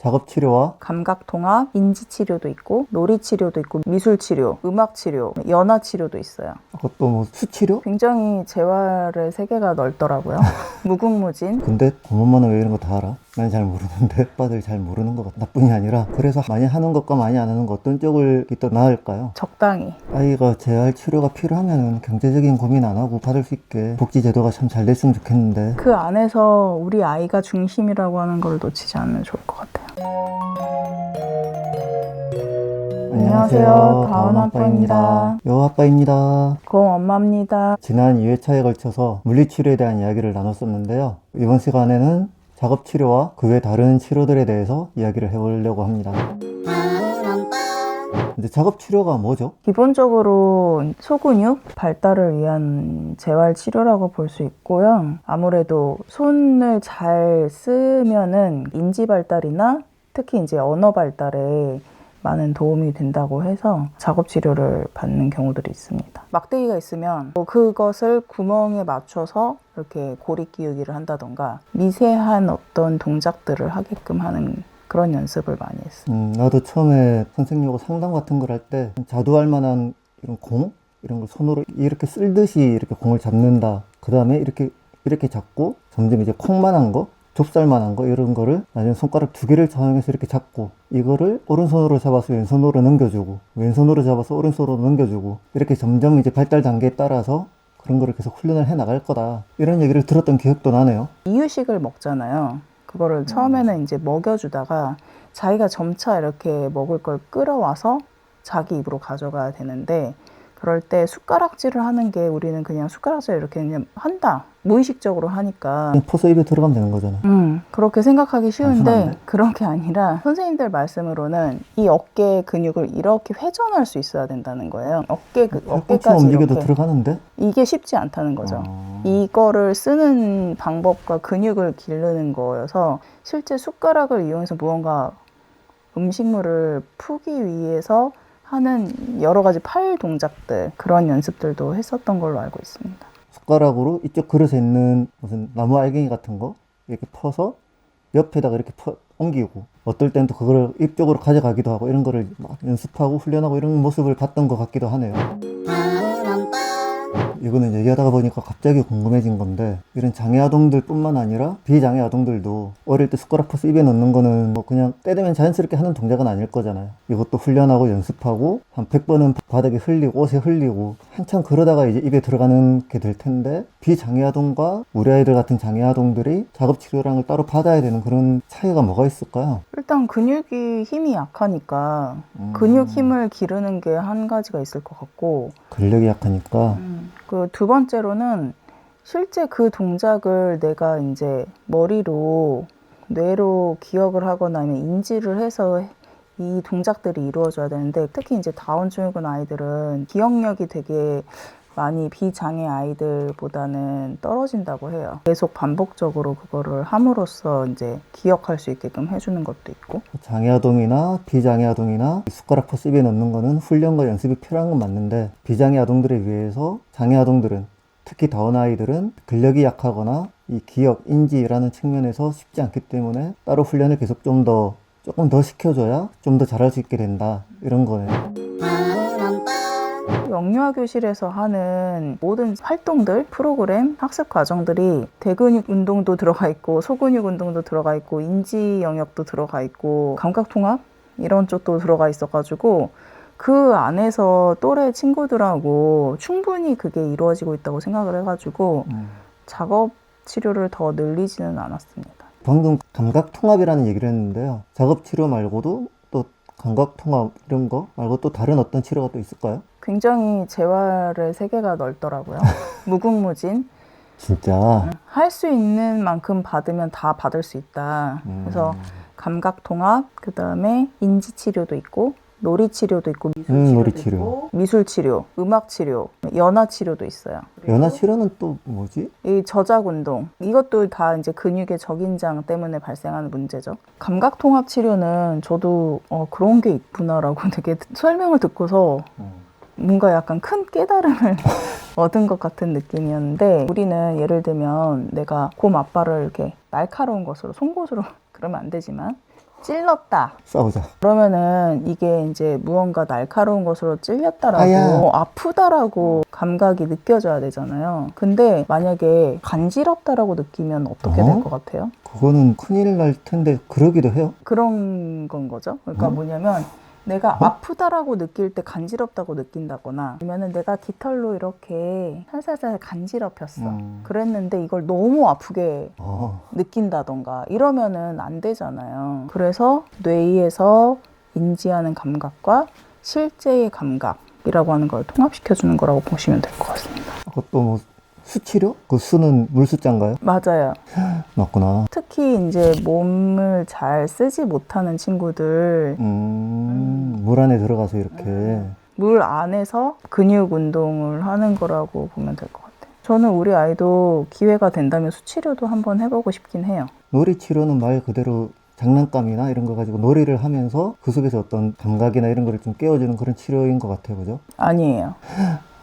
작업치료와 감각통합, 인지치료도 있고 놀이치료도 있고 미술치료, 음악치료, 연화치료도 있어요. 그것도 뭐 수치료? 굉장히 재활의 세계가 넓더라고요. 무궁무진. 근데 엄마는 왜 이런 거 다 알아? 난 잘 모르는데 오빠들 잘 모르는 거 나뿐이 아니라 그래서 많이 하는 것과 많이 안 하는 것 어떤 쪽이 더 나을까요? 적당히. 아이가 재활 치료가 필요하면 경제적인 고민 안 하고 받을 수 있게 복지제도가 참 잘 됐으면 좋겠는데 그 안에서 우리 아이가 중심이라고 하는 걸 놓치지 않으면 좋을 것 같아요. 안녕하세요. 다운아빠입니다. 여아빠입니다. 고엄마입니다. 지난 2회차에 걸쳐서 물리치료에 대한 이야기를 나눴었는데요. 이번 시간에는 작업치료와 그 외 다른 치료들에 대해서 이야기를 해보려고 합니다. 근데 작업치료가 뭐죠? 기본적으로 소근육 발달을 위한 재활치료라고 볼 수 있고요. 아무래도 손을 잘 쓰면은 인지 발달이나 특히 이제 언어 발달에 많은 도움이 된다고 해서 작업치료를 받는 경우들이 있습니다. 막대기가 있으면 그것을 구멍에 맞춰서 이렇게 고리 끼우기를 한다던가 미세한 어떤 동작들을 하게끔 하는 그런 연습을 많이 했어요. 나도 처음에 선생님하고 상담 같은 걸 할 때 자두할 만한 이런 공? 이런 걸 손으로 이렇게 쓸듯이 이렇게 공을 잡는다. 그 다음에 이렇게 잡고 점점 이제 콩만한 거, 좁쌀만한 거 이런 거를 나중에 손가락 2개를 사용해서 이렇게 잡고 이거를 오른손으로 잡아서 왼손으로 넘겨주고 왼손으로 잡아서 오른손으로 넘겨주고 이렇게 점점 이제 발달 단계에 따라서 그런 거를 계속 훈련을 해 나갈 거다. 이런 얘기를 들었던 기억도 나네요. 이유식을 먹잖아요. 그거를 처음에는 이제 먹여주다가 자기가 점차 이렇게 먹을 걸 끌어와서 자기 입으로 가져가야 되는데 그럴 때 숟가락질을 하는 게 우리는 그냥 숟가락질을 이렇게 그냥 한다. 무의식적으로 하니까. 퍼서 입에 들어가면 되는 거잖아. 그렇게 생각하기 쉬운데 단순한데? 그런 게 아니라 선생님들 말씀으로는 이 어깨 근육을 이렇게 회전할 수 있어야 된다는 거예요. 팔꿈치만 어깨까지 움직여도 이렇게. 들어가는데? 이게 쉽지 않다는 거죠. 이거를 쓰는 방법과 근육을 기르는 거여서 실제 숟가락을 이용해서 무언가 음식물을 푸기 위해서 하는 여러 가지 팔 동작들, 그런 연습들도 했었던 걸로 알고 있습니다. 숟가락으로 이쪽 그릇에 있는 무슨 나무 알갱이 같은 거 이렇게 퍼서 옆에다가 이렇게 옮기고 어떨 땐 또 그거를 입 쪽으로 가져가기도 하고 이런 거를 막 연습하고 훈련하고 이런 모습을 봤던 것 같기도 하네요. 이거는 얘기하다가 보니까 갑자기 궁금해진 건데 이런 장애 아동들 뿐만 아니라 비장애 아동들도 어릴 때 숟가락 퍼서 입에 넣는 거는 뭐 그냥 때 되면 자연스럽게 하는 동작은 아닐 거잖아요. 이것도 훈련하고 연습하고 한 100번은 바닥에 흘리고 옷에 흘리고 한참 그러다가 이제 입에 들어가는 게 될 텐데 비장애 아동과 우리 아이들 같은 장애 아동들이 작업치료랑을 따로 받아야 되는 그런 차이가 뭐가 있을까요? 일단 근육이 힘이 약하니까 근육 힘을 기르는 게 한 가지가 있을 것 같고 근력이 약하니까 그 두 번째로는 실제 그 동작을 내가 이제 머리로 뇌로 기억을 하거나 아니면 인지를 해서 이 동작들이 이루어져야 되는데 특히 이제 다운증후군 아이들은 기억력이 되게 많이 비장애 아이들보다는 떨어진다고 해요. 계속 반복적으로 그거를 함으로써 이제 기억할 수 있게끔 해주는 것도 있고. 장애 아동이나 비장애 아동이나 숟가락 퍼서 입에 넣는 거는 훈련과 연습이 필요한 건 맞는데 비장애 아동들에 비해서 장애 아동들은 특히 다운 아이들은 근력이 약하거나 이 기억, 인지라는 측면에서 쉽지 않기 때문에 따로 훈련을 계속 조금 더 시켜줘야 좀 더 잘할 수 있게 된다 이런 거네요. 영유아 교실에서 하는 모든 활동들, 프로그램, 학습 과정들이 대근육 운동도 들어가 있고 소근육 운동도 들어가 있고 인지 영역도 들어가 있고 감각 통합 이런 쪽도 들어가 있어가지고 그 안에서 또래 친구들하고 충분히 그게 이루어지고 있다고 생각을 해가지고 작업 치료를 더 늘리지는 않았습니다. 방금 감각통합이라는 얘기를 했는데요. 작업치료 말고도 또 감각통합 이런 거 말고 또 다른 어떤 치료가 또 있을까요? 굉장히 재활의 세계가 넓더라고요. 무궁무진. 진짜 할 수 있는 만큼 받으면 다 받을 수 있다. 그래서 감각통합, 그 다음에 인지치료도 있고 놀이치료도 있고 놀이치료. 미술치료, 음악치료, 연화치료도 있어요. 연화치료는 또 뭐지? 이 저작운동, 이것도 다 이제 근육의 적인장 때문에 발생하는 문제죠. 감각통합치료는 저도 그런 게 있구나라고 되게 설명을 듣고서 뭔가 약간 큰 깨달음을 얻은 것 같은 느낌이었는데 우리는 예를 들면 내가 곰 앞발을 이렇게 날카로운 것으로 송곳으로 그러면 안 되지만 찔렀다. 싸우자. 그러면은 이게 이제 무언가 날카로운 것으로 찔렸다라고 아야. 아프다라고 감각이 느껴져야 되잖아요. 근데 만약에 간지럽다라고 느끼면 어떻게 될 것 같아요? 그거는 큰일 날 텐데 그러기도 해요. 그런 건 거죠. 그러니까 뭐냐면 내가 아프다라고 느낄 때 간지럽다고 느낀다거나 아니면은 내가 깃털로 이렇게 살살살 간지럽혔어. 그랬는데 이걸 너무 아프게 느낀다던가 이러면은 안 되잖아요. 그래서 뇌에서 인지하는 감각과 실제의 감각이라고 하는 걸 통합시켜주는 거라고 보시면 될 것 같습니다. 그것도 뭐 수치료? 그 수는 물수자인가요? 맞아요. 맞구나. 특히 이제 몸을 잘 쓰지 못하는 친구들 물 안에 들어가서 이렇게. 물 안에서 근육 운동을 하는 거라고 보면 될 것 같아요. 저는 우리 아이도 기회가 된다면 수치료도 한번 해보고 싶긴 해요. 놀이 치료는 말 그대로 장난감이나 이런 거 가지고 놀이를 하면서 그 속에서 어떤 감각이나 이런 거를 좀 깨워주는 그런 치료인 것 같아요. 그죠? 아니에요.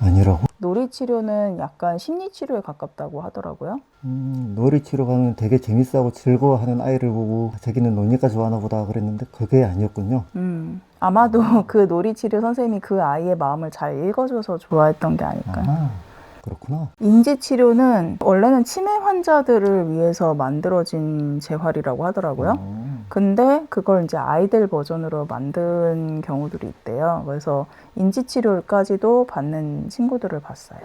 아니라고? 놀이 치료는 약간 심리 치료에 가깝다고 하더라고요. 놀이 치료 가면 되게 재밌어하고 즐거워하는 아이를 보고 자기는 노니까 좋아하나 보다 그랬는데 그게 아니었군요. 아마도 그 놀이 치료 선생님이 그 아이의 마음을 잘 읽어줘서 좋아했던 게 아닐까요? 아, 그렇구나. 인지 치료는 원래는 치매 환자들을 위해서 만들어진 재활이라고 하더라고요. 근데 그걸 이제 아이들 버전으로 만든 경우들이 있대요. 그래서 인지 치료까지도 받는 친구들을 봤어요.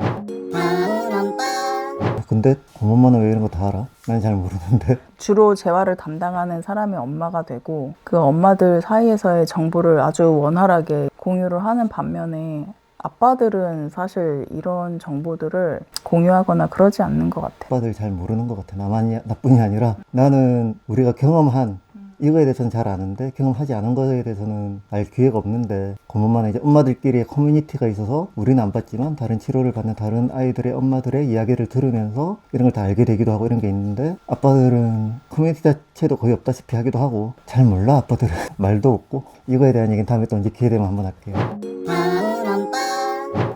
근데 고모만은 왜 이런 거 다 알아? 난 잘 모르는데. 주로 재활을 담당하는 사람이 엄마가 되고 그 엄마들 사이에서의 정보를 아주 원활하게 공유를 하는 반면에 아빠들은 사실 이런 정보들을 공유하거나 그러지 않는 것 같아요. 아빠들 잘 모르는 것 같아. 나만이 나뿐이 아니라 나는 우리가 경험한 이거에 대해서는 잘 아는데 경험하지 않은 것에 대해서는 알 기회가 없는데 고모만은 이제 엄마들끼리의 커뮤니티가 있어서 우리는 안 봤지만 다른 치료를 받는 다른 아이들의 엄마들의 이야기를 들으면서 이런 걸 다 알게 되기도 하고 이런 게 있는데 아빠들은 커뮤니티 자체도 거의 없다시피 하기도 하고 잘 몰라. 아빠들은 말도 없고. 이거에 대한 얘기는 다음에 또 언제 기회 되면 한번 할게요.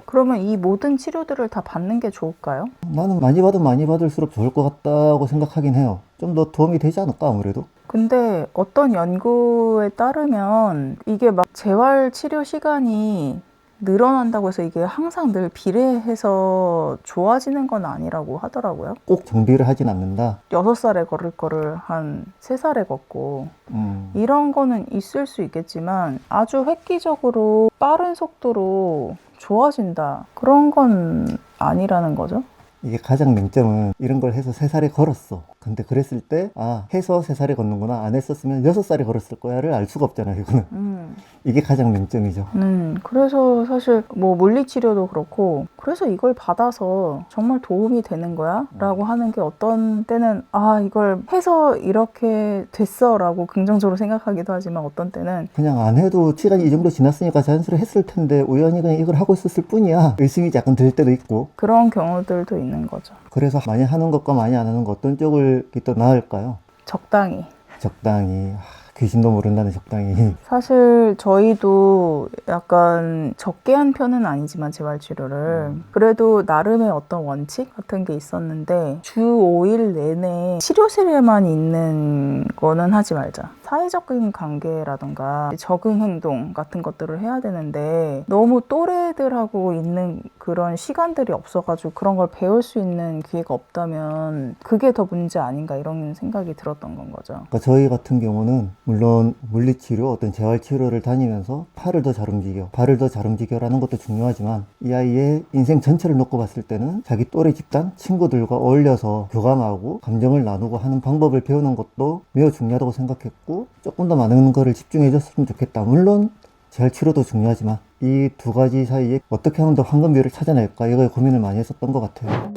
그러면 이 모든 치료들을 다 받는 게 좋을까요? 나는 많이 받으면 많이 받을수록 좋을 것 같다고 생각하긴 해요. 좀 더 도움이 되지 않을까 아무래도? 근데 어떤 연구에 따르면 이게 막 재활 치료 시간이 늘어난다고 해서 이게 항상 늘 비례해서 좋아지는 건 아니라고 하더라고요. 꼭 정비를 하진 않는다. 6살에 걸을 거를 한 3살에 걷고 이런 거는 있을 수 있겠지만 아주 획기적으로 빠른 속도로 좋아진다. 그런 건 아니라는 거죠. 이게 가장 맹점은 이런 걸 해서 3살에 걸었어. 근데 그랬을 때 해서 3살에 걷는구나. 안 했었으면 6살에 걸었을 거야를 알 수가 없잖아요. 이거는. 이게 가장 맹점이죠. 그래서 사실 뭐 물리치료도 그렇고 그래서 이걸 받아서 정말 도움이 되는 거야? 라고 하는 게 어떤 때는 이걸 해서 이렇게 됐어 라고 긍정적으로 생각하기도 하지만 어떤 때는 그냥 안 해도 시간이 이 정도 지났으니까 자연스레 했을 텐데 우연히 그냥 이걸 하고 있었을 뿐이야. 의심이 약간 들 때도 있고. 그런 경우들도 있는 거죠. 그래서 많이 하는 것과 많이 안 하는 것 어떤 쪽을 더 나을까요? 적당히. 적당히. 귀신도 모른다는 적당히. 사실 저희도 약간 적게 한 편은 아니지만 재활치료를 그래도 나름의 어떤 원칙 같은 게 있었는데 주 5일 내내 치료실에만 있는 거는 하지 말자. 사회적인 관계라던가 적응 행동 같은 것들을 해야 되는데 너무 또래들하고 있는 그런 시간들이 없어가지고 그런 걸 배울 수 있는 기회가 없다면 그게 더 문제 아닌가 이런 생각이 들었던 건 거죠. 그러니까 저희 같은 경우는 물론 물리치료, 어떤 재활치료를 다니면서 팔을 더 잘 움직여, 발을 더 잘 움직여라는 것도 중요하지만 이 아이의 인생 전체를 놓고 봤을 때는 자기 또래 집단, 친구들과 어울려서 교감하고 감정을 나누고 하는 방법을 배우는 것도 매우 중요하다고 생각했고 조금 더 많은 거를 집중해 줬으면 좋겠다. 물론 재활치료도 중요하지만 이 두 가지 사이에 어떻게 하면 더 황금비율을 찾아낼까 이거에 고민을 많이 했었던 것 같아요.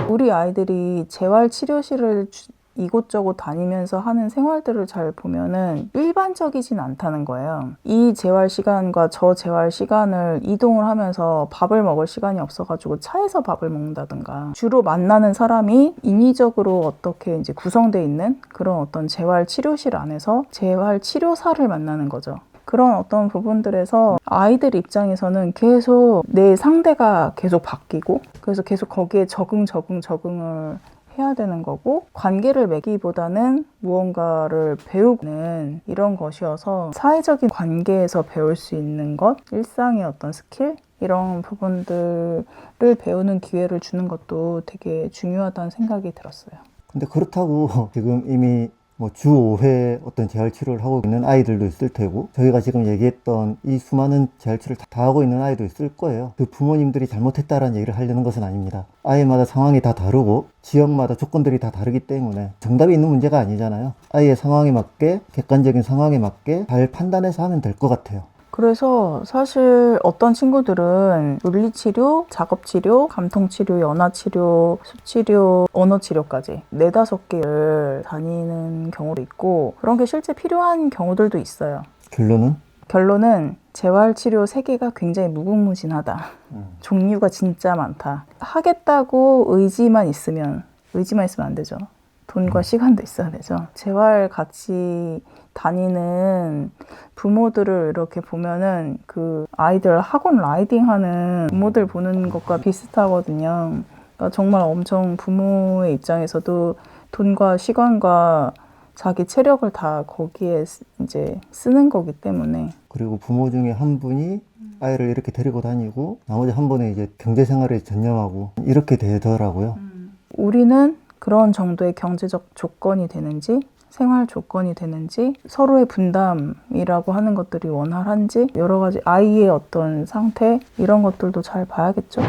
우리 아이들이 재활치료실을 이곳저곳 다니면서 하는 생활들을 잘 보면은 일반적이진 않다는 거예요. 이 재활 시간과 저 재활 시간을 이동을 하면서 밥을 먹을 시간이 없어가지고 차에서 밥을 먹는다든가 주로 만나는 사람이 인위적으로 어떻게 이제 구성되어 있는 그런 어떤 재활 치료실 안에서 재활 치료사를 만나는 거죠. 그런 어떤 부분들에서 아이들 입장에서는 계속 내 상대가 계속 바뀌고 그래서 계속 거기에 적응을 해야 되는 거고, 관계를 맺기보다는 무언가를 배우는 이런 것이어서 사회적인 관계에서 배울 수 있는 것, 일상의 어떤 스킬, 이런 부분들을 배우는 기회를 주는 것도 되게 중요하다는 생각이 들었어요. 근데 그렇다고 지금 이미 뭐 주 5회 어떤 재활치료를 하고 있는 아이들도 있을 테고, 저희가 지금 얘기했던 이 수많은 재활치료를 다 하고 있는 아이도 있을 거예요. 그 부모님들이 잘못했다라는 얘기를 하려는 것은 아닙니다. 아이마다 상황이 다 다르고 지역마다 조건들이 다 다르기 때문에 정답이 있는 문제가 아니잖아요. 아이의 상황에 맞게, 객관적인 상황에 맞게 잘 판단해서 하면 될 것 같아요. 그래서 사실 어떤 친구들은 물리치료, 작업치료, 감통치료, 연화치료, 수치료, 언어치료까지 4-5개를 다니는 경우도 있고, 그런 게 실제 필요한 경우들도 있어요. 결론은 재활치료 세계가 굉장히 무궁무진하다. 종류가 진짜 많다. 하겠다고 의지만 있으면 안 되죠. 돈과 시간도 있어야 되죠. 재활 같이 다니는 부모들을 이렇게 보면은 그 아이들 학원 라이딩 하는 부모들 보는 것과 비슷하거든요. 그러니까 정말 엄청 부모의 입장에서도 돈과 시간과 자기 체력을 다 거기에 이제 쓰는 거기 때문에. 그리고 부모 중에 한 분이 아이를 이렇게 데리고 다니고 나머지 한 분은 이제 경제생활에 전념하고 이렇게 되더라고요. 우리는 그런 정도의 경제적 조건이 되는지, 생활 조건이 되는지, 서로의 분담이라고 하는 것들이 원활한지, 여러 가지 아이의 어떤 상태, 이런 것들도 잘 봐야겠죠.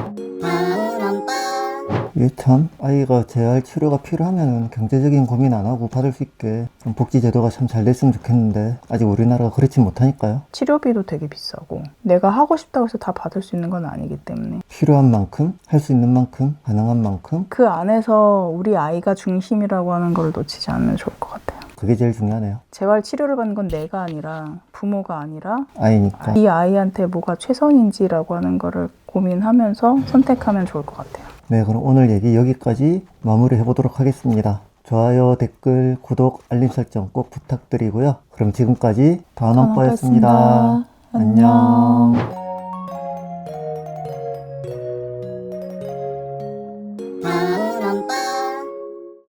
이게 참 아이가 재활 치료가 필요하면 경제적인 고민 안 하고 받을 수 있게 좀 복지 제도가 참 잘 됐으면 좋겠는데 아직 우리나라가 그렇지 못하니까요. 치료비도 되게 비싸고 내가 하고 싶다고 해서 다 받을 수 있는 건 아니기 때문에 필요한 만큼, 할 수 있는 만큼, 가능한 만큼 그 안에서 우리 아이가 중심이라고 하는 걸 놓치지 않으면 좋을 것 같아요. 그게 제일 중요하네요. 재활 치료를 받는 건 내가 아니라 부모가 아니라 아이니까. 이 아이한테 뭐가 최선인지라고 하는 거를 고민하면서 선택하면 좋을 것 같아요. 네, 그럼 오늘 얘기 여기까지 마무리 해보도록 하겠습니다. 좋아요, 댓글, 구독, 알림 설정 꼭 부탁드리고요. 그럼 지금까지 다원아빠였습니다. 안녕.